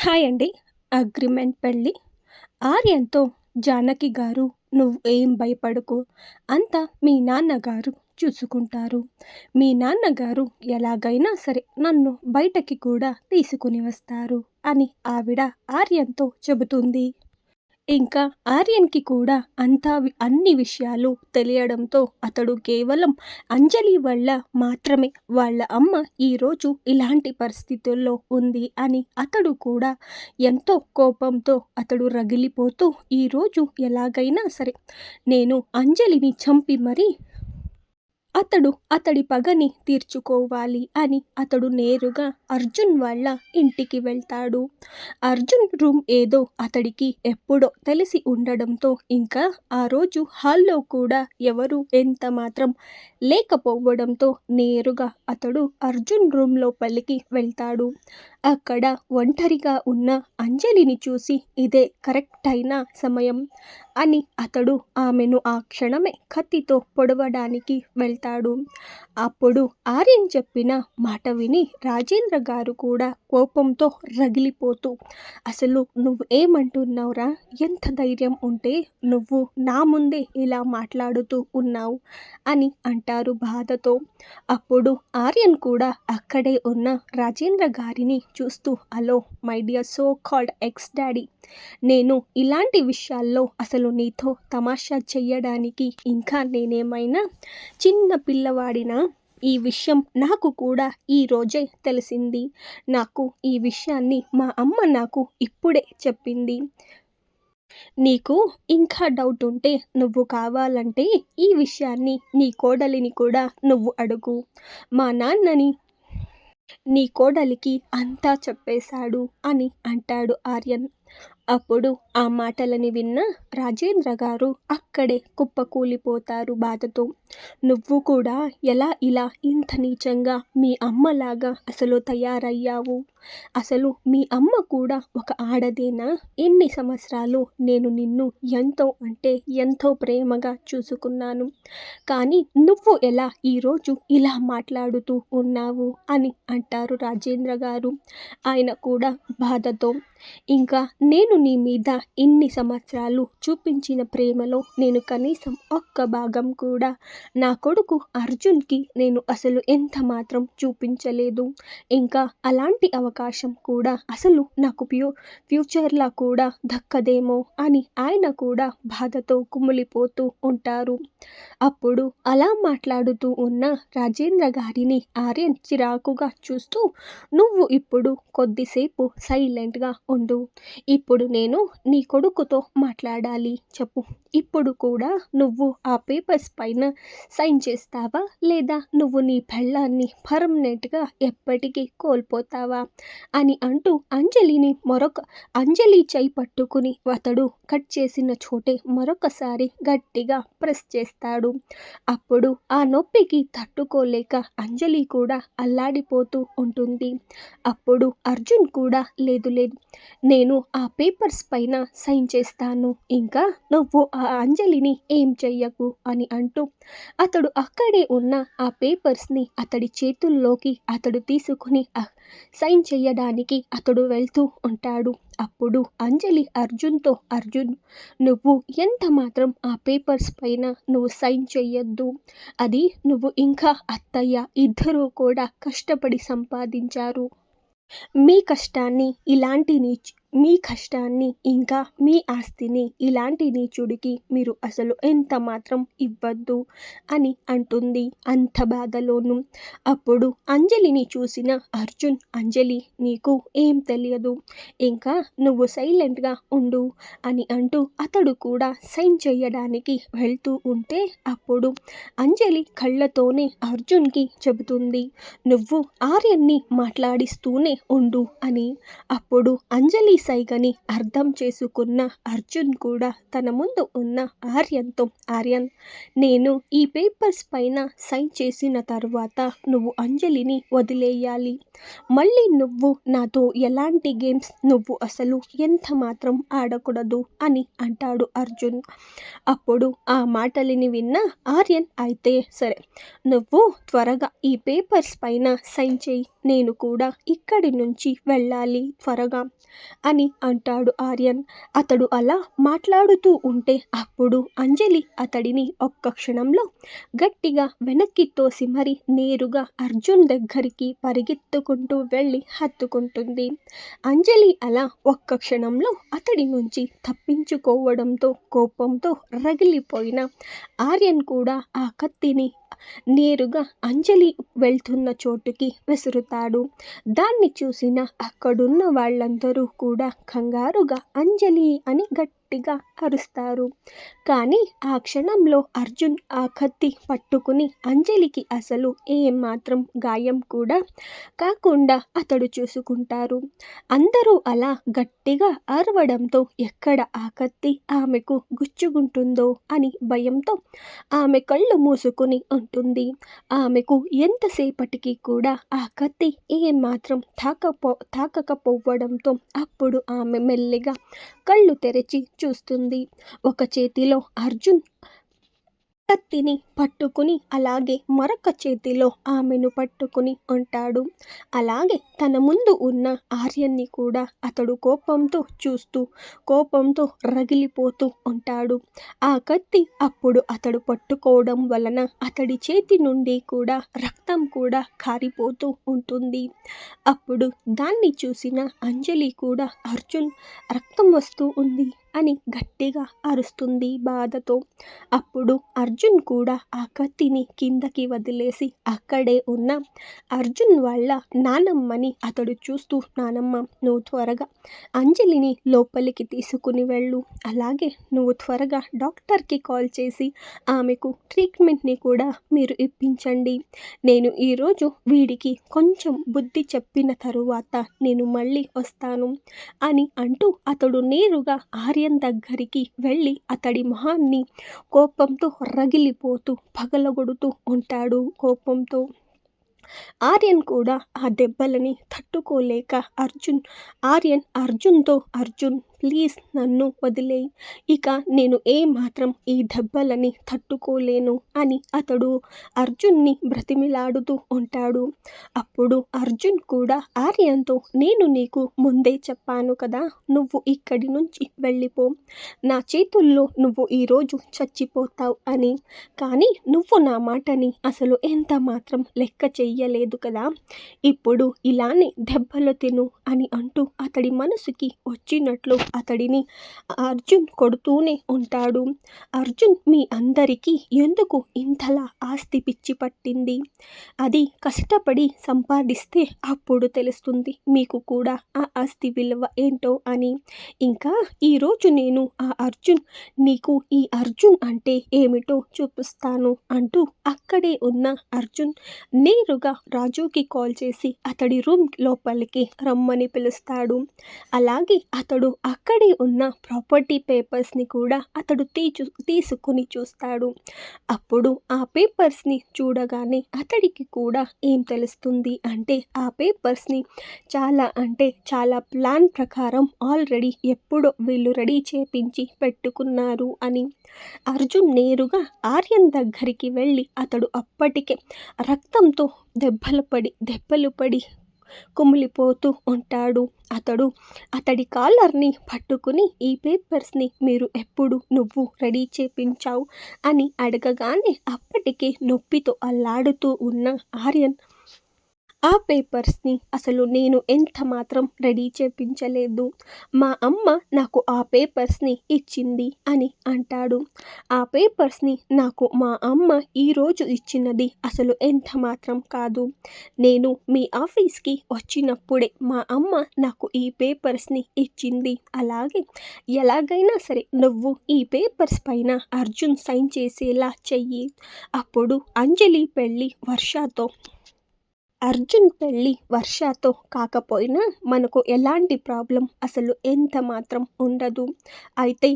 Hi అండి. Agreement పెళ్లి. ఆర్యన్‌తో జానకి గారు "నువ్వు ఏం భయపడకు. అంతా మీ నాన్నగారు చూసుకుంటారు. మీ నాన్నగారు ఎలాగైనా సరే నన్ను బయటకి కూడా తీసుకొని వస్తారు" అని ఆవిడ ఆర్యన్‌తో చెబుతుంది. ఇంకా ఆర్యన్‌కి కూడా అన్ని విషయాలు తెలియడంతో అతడు కేవలం అంజలి వల్ల మాత్రమే వాళ్ళ అమ్మ ఈరోజు ఇలాంటి పరిస్థితుల్లో ఉంది అని అతడు కూడా ఎంతో కోపంతో అతడు రగిలిపోతూ ఈరోజు ఎలాగైనా సరే నేను అంజలిని చంపి మరీ అతడి పగని తీర్చుకోవాలి అని అతడు నేరుగా అర్జున్ వాళ్ళ ఇంటికి వెళ్తాడు. అర్జున్ రూమ్ ఏదో అతడికి ఎప్పుడో తెలిసి ఉండడంతో ఇంకా ఆ రోజు హాల్లో కూడా ఎవరు ఎంత మాత్రం లేకపోవడంతో నేరుగా అతడు అర్జున్ రూమ్ లోపలికి వెళ్తాడు. అక్కడ ఒంటరిగా ఉన్న అంజలిని చూసి ఇదే కరెక్ట్ అయిన సమయం అని అతడు ఆమెను ఆ క్షణమే కత్తితో పొడవడానికి వెళ్తాడు. అప్పుడు ఆర్యన్ చెప్పిన మాట విని రాజేంద్ర గారు కూడా కోపంతో రగిలిపోతూ అసలు నువ్వు ఏమంటున్నావురా? ఎంత ధైర్యం ఉంటే నువ్వు నా ముందే ఇలా మాట్లాడుతూ ఉన్నావు అని అంటారు బాధతో. అప్పుడు ఆర్యన్ కూడా అక్కడే ఉన్న రాజేంద్ర గారిని చూస్తూ hello my dear so called X daddy, నేను ఇలాంటి విషయాల్లో అసలు నీతో తమాషా చెయ్యడానికి ఇంకా నేనేమైనా చిన్న పిల్లవాడినా? ఈ విషయం నాకు కూడా ఈరోజే తెలిసింది. నాకు ఈ విషయాన్ని మా అమ్మ నాకు ఇప్పుడే చెప్పింది. నీకు ఇంకా డౌట్ ఉంటే నువ్వు కావాలంటే ఈ విషయాన్ని నీ కోడలిని కూడా నువ్వు అడుగు. మా నాన్నని నీ కోడలికి అంతా చెప్పేశాడు అని అంటాడు ఆర్యన్. అప్పుడు ఆ మాటలని విన్న రాజేంద్ర గారు అక్కడే కుప్పకూలిపోతారు బాధతో. నువ్వు కూడా ఎలా ఇలా ఇంత నీచంగా మీ అమ్మలాగా అసలు తయారయ్యావు? అసలు మీ అమ్మ కూడా ఒక ఆడదేనా? ఎన్ని సంవత్సరాలు నేను నిన్ను ఎంతో అంటే ఎంతో ప్రేమగా చూసుకున్నాను. కానీ నువ్వు ఎలా ఈరోజు ఇలా మాట్లాడుతూ ఉన్నావు అని అంటారు రాజేంద్ర గారు. ఆయన కూడా బాధతో ఇంకా నేను నీ మీద ఇన్ని సంవత్సరాలు చూపించిన ప్రేమలో నేను కనీసం ఒక్క భాగం కూడా నా కొడుకు అర్జున్కి నేను అసలు ఎంత మాత్రం చూపించలేదు. ఇంకా అలాంటి అవకాశం కూడా అసలు నాకు ఫ్యూచర్లో కూడా దక్కదేమో అని ఆయన కూడా బాధతో కుమిలిపోతూ ఉంటారు. అప్పుడు అలా మాట్లాడుతూ ఉన్న రాజేంద్ర గారిని ఆర్యన్ చిరాకుగా చూస్తూ నువ్వు ఇప్పుడు కొద్దిసేపు సైలెంట్గా ఉండు. ఇప్పుడు నేను నీ కొడుకుతో మాట్లాడాలి. చెప్పు, ఇప్పుడు కూడా నువ్వు ఆ పేపర్స్ పైన సైన్ చేస్తావా లేదా నువ్వు నీ పెళ్ళాన్ని పర్మనెంట్గా ఎప్పటికీ కోల్పోతావా అని అంటూ అంజలి చేయి పట్టుకుని అతడు కట్ చేసిన చోటే మరొకసారి గట్టిగా ప్రెస్ చేస్తాడు. అప్పుడు ఆ నొప్పికి తట్టుకోలేక అంజలి కూడా అల్లాడిపోతూ ఉంటుంది. అప్పుడు అర్జున్ కూడా లేదు నేను ఆ పేపర్స్ పైన సైన్ చేస్తాను, ఇంకా నువ్వు ఆ అంజలిని ఏం చెయ్యకు అని అంటూ అతడు అక్కడే ఉన్న ఆ పేపర్స్ని అతడి చేతుల్లోకి అతడు తీసుకుని సైన్ చేయడానికి అతడు వెళ్తూ ఉంటాడు. అప్పుడు అంజలి అర్జున్తో అర్జున్, నువ్వు ఎంత మాత్రం ఆ పేపర్స్ పైన నువ్వు సైన్ చెయ్యొద్దు. అది నువ్వు ఇంకా అత్తయ్య ఇద్దరూ కూడా కష్టపడి సంపాదించారు. మీ కష్టాన్ని ఇంకా మీ ఆస్తిని ఇలాంటి నీచుడికి మీరు అసలు ఎంత మాత్రం ఇవ్వద్దు అని అంటుంది అంత బాధలోనూ. అప్పుడు అంజలిని చూసిన అర్జున్, అంజలి నీకు ఏం తెలియదు, ఇంకా నువ్వు సైలెంట్గా ఉండు అని అంటూ అతడు కూడా సైన్ చేయడానికి వెళ్తూ ఉంటే అప్పుడు అంజలి కళ్ళతోనే అర్జున్కి చెబుతుంది నువ్వు ఆర్యన్ని మాట్లాడిస్తూనే ఉండు అని. అప్పుడు అంజలి సైగని అర్థం చేసుకున్న అర్జున్ కూడా తన ముందు ఉన్న ఆర్యన్తో, ఆర్యన్, నేను ఈ పేపర్స్ పైన సైన్ చేసిన తర్వాత నువ్వు అంజలిని వదిలేయాలి. మళ్ళీ నువ్వు నాతో ఎలాంటి గేమ్స్ నువ్వు అసలు ఎంత మాత్రం ఆడకూడదు అని అంటాడు అర్జున్. అప్పుడు ఆ మాటలిని విన్న ఆర్యన్, అయితే సరే, నువ్వు త్వరగా ఈ పేపర్స్ పైన సైన్ చేయి, నేను కూడా ఇక్కడి నుంచి వెళ్ళాలి త్వరగా అని అంటాడు ఆర్యన్. అతడు అలా మాట్లాడుతూ ఉంటే అప్పుడు అంజలి అతడిని ఒక్క క్షణంలో గట్టిగా వెనక్కి తోసి మరి నేరుగా అర్జున్ దగ్గరికి పరిగెత్తుకుంటూ వెళ్ళి హత్తుకుంటుంది. అంజలి అలా ఒక్క క్షణంలో అతడి నుంచి తప్పించుకోవడంతో కోపంతో రగిలిపోయిన ఆర్యన్ కూడా ఆ కత్తిని నేరుగా అంజలి వెళ్తున్న చోటుకి విసురుతాడు. దాన్ని చూసిన అక్కడున్న వాళ్ళందరూ కూడా కంగారుగా అంజలి అని గట్టిగా అరుస్తారు. కానీ ఆ క్షణంలో అర్జున్ ఆ కత్తి పట్టుకుని అంజలికి అసలు ఏమాత్రం గాయం కూడా కాకుండా అతడు చూసుకుంటారు. అందరూ అలా గట్టిగా అరవడంతో ఎక్కడ ఆ కత్తి ఆమెకు గుచ్చుకుంటుందో అని భయంతో ఆమె కళ్ళు మూసుకుని ఉంటుంది. ఆమెకు ఎంతసేపటికి కూడా ఆ కత్తి ఏమాత్రం తాకకపోవడంతో అప్పుడు ఆమె మెల్లిగా కళ్ళు తెరిచి చూస్తుంది. ఒక చేతిలో అర్జున్ కత్తిని పట్టుకుని అలాగే మరొక చేతిలో ఆమెను పట్టుకుని ఉంటాడు. అలాగే తన ముందు ఉన్న ఆర్యన్ని కూడా అతడు కోపంతో చూస్తూ కోపంతో రగిలిపోతూ ఉంటాడు. ఆ కత్తి అప్పుడు అతడు పట్టుకోవడం వలన అతడి చేతి నుండి కూడా రక్తం కూడా కారిపోతూ ఉంటుంది. అప్పుడు దాన్ని చూసిన అంజలి కూడా అర్జున్, రక్తం వస్తూ ఉంది అని గట్టిగా అరుస్తుంది బాధతో. అప్పుడు అర్జున్ కూడా ఆ కత్తిని కిందకి వదిలేసి అక్కడే ఉన్న అర్జున్ వాళ్ళ నానమ్మని అతడు చూస్తూ, నానమ్మ, నువ్వు త్వరగా అంజలిని లోపలికి తీసుకుని వెళ్ళు, అలాగే నువ్వు త్వరగా డాక్టర్కి కాల్ చేసి ఆమెకు ట్రీట్మెంట్ని కూడా మీరు ఇప్పించండి. నేను ఈరోజు వీడికి కొంచెం బుద్ధి చెప్పిన తరువాత నేను మళ్ళీ వస్తాను అని అంటూ అతడు నేరుగా ఆర్యన్ దగ్గరికి వెళ్ళి అతడి మొహాన్ని కోపంతో రగిలిపోతూ పగలగొడుతూ ఉంటాడు కోపంతో. ఆర్యన్ కూడా ఆ దెబ్బలని తట్టుకోలేక అర్జున్తో, అర్జున్ ప్లీజ్ నన్ను వదిలేయ్, ఇక నేను ఏమాత్రం ఈ దెబ్బలని తట్టుకోలేను అని అతడు అర్జున్ని బ్రతిమిలాడుతూ ఉంటాడు. అప్పుడు అర్జున్ కూడా ఆర్యన్తో, నేను నీకు ముందే చెప్పాను కదా, నువ్వు ఇక్కడి నుంచి వెళ్ళిపో, నా చేతుల్లో నువ్వు ఈరోజు చచ్చిపోతావు అని, కానీ నువ్వు నా మాటని అసలు ఎంత మాత్రం లెక్క చెయ్యలేదు కదా, ఇప్పుడు ఇలానే దెబ్బలు తిను అని అంటూ అతడి మనసుకి వచ్చినట్లు అతడిని అర్జున్ కొడుతూనే ఉంటాడు. అర్జున్, మీ అందరికీ ఎందుకు ఇంతలా ఆస్తి పిచ్చి పట్టింది? అది కష్టపడి సంపాదిస్తే అప్పుడు తెలుస్తుంది మీకు కూడా ఆ ఆస్తి విలువ ఏంటో అని. ఇంకా ఈరోజు నేను నీకు ఈ అర్జున్ అంటే ఏమిటో చూపిస్తాను అంటూ అక్కడే ఉన్న అర్జున్ నేరుగా రాజుకి కాల్ చేసి అతడి రూమ్ లోపలికి రమ్మని పిలుస్తాడు. అలాగే అతడు అక్కడే ఉన్న ప్రాపర్టీ పేపర్స్ని కూడా అతడు తీసుకుని చూస్తాడు. అప్పుడు ఆ పేపర్స్ని చూడగానే అతడికి కూడా ఏం తెలుస్తుంది అంటే ఆ పేపర్స్ని చాలా ప్లాన్ ప్రకారం ఆల్రెడీ ఎప్పుడో వీళ్ళు రెడీ చేపించి పెట్టుకున్నారు అని. అర్జున్ నేరుగా ఆర్యన్ దగ్గరికి వెళ్ళి అతడు అప్పటికే రక్తంతో దెబ్బలు పడి కుమిలిపోతూ ఉంటాడు. అతడి కాలర్ని పట్టుకుని ఈ పేపర్స్ని నువ్వు రెడీ చేపించావు అని అడగగానే అప్పటికే నొప్పితో అల్లాడుతూ ఉన్న ఆర్యన్, ఆ పేపర్స్ని అసలు నేను ఎంత మాత్రం రెడీ చేపించలేదు, మా అమ్మ నాకు ఆ పేపర్స్ని ఇచ్చింది అని అంటాడు. ఆ పేపర్స్ని నాకు మా అమ్మ ఈరోజు ఇచ్చినది అసలు ఎంత మాత్రం కాదు, నేను మీ ఆఫీస్కి వచ్చినప్పుడే మా అమ్మ నాకు ఈ పేపర్స్ని ఇచ్చింది. అలాగే ఎలాగైనా సరే నువ్వు ఈ పేపర్స్ పైన అర్జున్ సైన్ చేసేలా చెయ్యి, అప్పుడు అంజలి పెళ్ళి వర్షతో అర్జున్ పెళ్ళి వర్షతో కాకపోయినా మనకు ఎలాంటి ప్రాబ్లం అసలు ఎంత మాత్రం ఉండదు. అయితే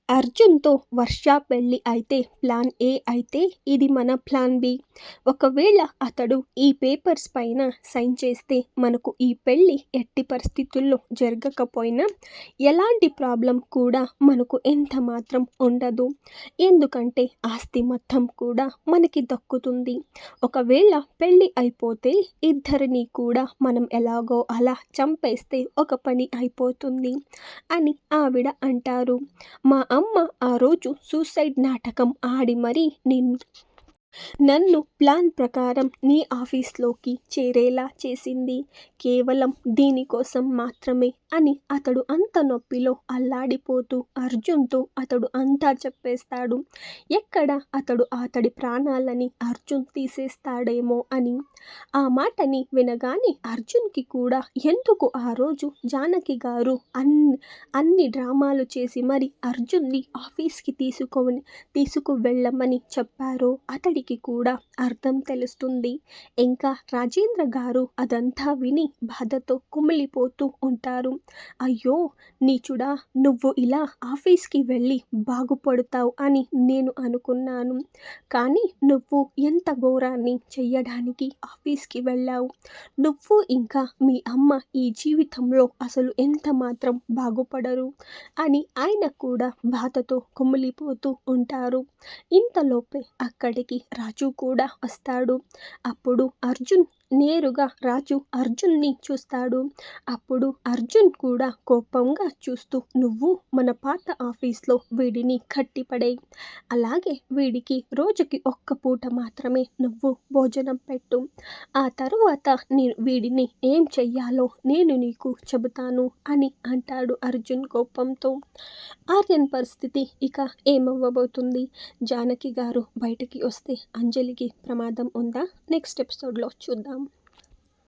అర్జున్‌తో వర్ష పెళ్లి అయితే ప్లాన్ ఏ అయితే ఇది మన ప్లాన్ బి. ఒకవేళ అతడు ఈ పేపర్స్ పైన సైన్ చేస్తే మనకు ఈ పెళ్లి ఎట్టి పరిస్థితుల్లో జరగకపోయినా ఎలాంటి ప్రాబ్లం కూడా మనకు ఎంత మాత్రం ఉండదు. ఎందుకంటే ఆస్తి మొత్తం కూడా మనకి దక్కుతుంది. ఒకవేళ పెళ్లి అయిపోతే ఇద్దరిని కూడా మనం ఎలాగో అలా చంపేస్తే ఒక పని అయిపోతుంది అని ఆవిడ అంటారు. మా అమ్మ ఆ రోజు సూసైడ్ నాటకం ఆడి మరీ నన్ను ప్లాన్ ప్రకారం నీ ఆఫీస్‌లోకి చేరేలా చేసింది. కేవలం దీనికోసం మాత్రమే అని అతడు అంత నొప్పిలో అల్లాడిపోతూ అర్జున్‌తో అతడు అంతా చెప్పేస్తాడు. ఎక్కడ అతడి ప్రాణాలని అర్జున్ తీసేస్తాడేమో అని. ఆ మాటని వినగానే అర్జున్‌కి కూడా ఎందుకు ఆ రోజు జానకి గారు అన్ని డ్రామాలు చేసి మరి అర్జున్‌ని ఆఫీస్‌కి తీసుకువెళ్ళమని చెప్పారో అతడికి కూడా అర్థం తెలుస్తుంది. ఇంకా రాజేంద్ర గారు అదంతా విని బాధతో కుమిలిపోతూ ఉంటారు. అయ్యో నీచుడా, నువ్వు ఇలా ఆఫీస్‌కి వెళ్ళి బాగుపడతావు అని నేను అనుకున్నాను. కానీ నువ్వు ఎంత ఘోరాన్ని చెయ్యడానికి ఆఫీస్‌కి వెళ్ళావు. నువ్వు ఇంకా మీ అమ్మ ఈ జీవితంలో అసలు ఎంత మాత్రం బాగుపడరు అని ఆయన కూడా బాధతో కుమిలిపోతూ ఉంటారు. ఇంతలోపే అక్కడికి రాజు కూడా వస్తాడు. అప్పుడు నేరుగా రాజు అర్జున్ని చూస్తాడు. అప్పుడు అర్జున్ కూడా కోపంగా చూస్తూ నువ్వు మన పాత ఆఫీస్‌లో వీడిని కట్టిపడేయి. అలాగే వీడికి రోజుకి ఒక్క పూట మాత్రమే నువ్వు భోజనం పెట్టు. ఆ తరువాత వీడిని ఏం చెయ్యాలో నేను నీకు చెబుతాను అని అంటాడు అర్జున్ కోపంతో. ఆర్యన్ పరిస్థితి ఇక ఏమవ్వబోతుంది? జానకి గారు బయటికి వస్తే అంజలికి ప్రమాదం ఉందా? నెక్స్ట్ ఎపిసోడ్‌లో చూద్దాం.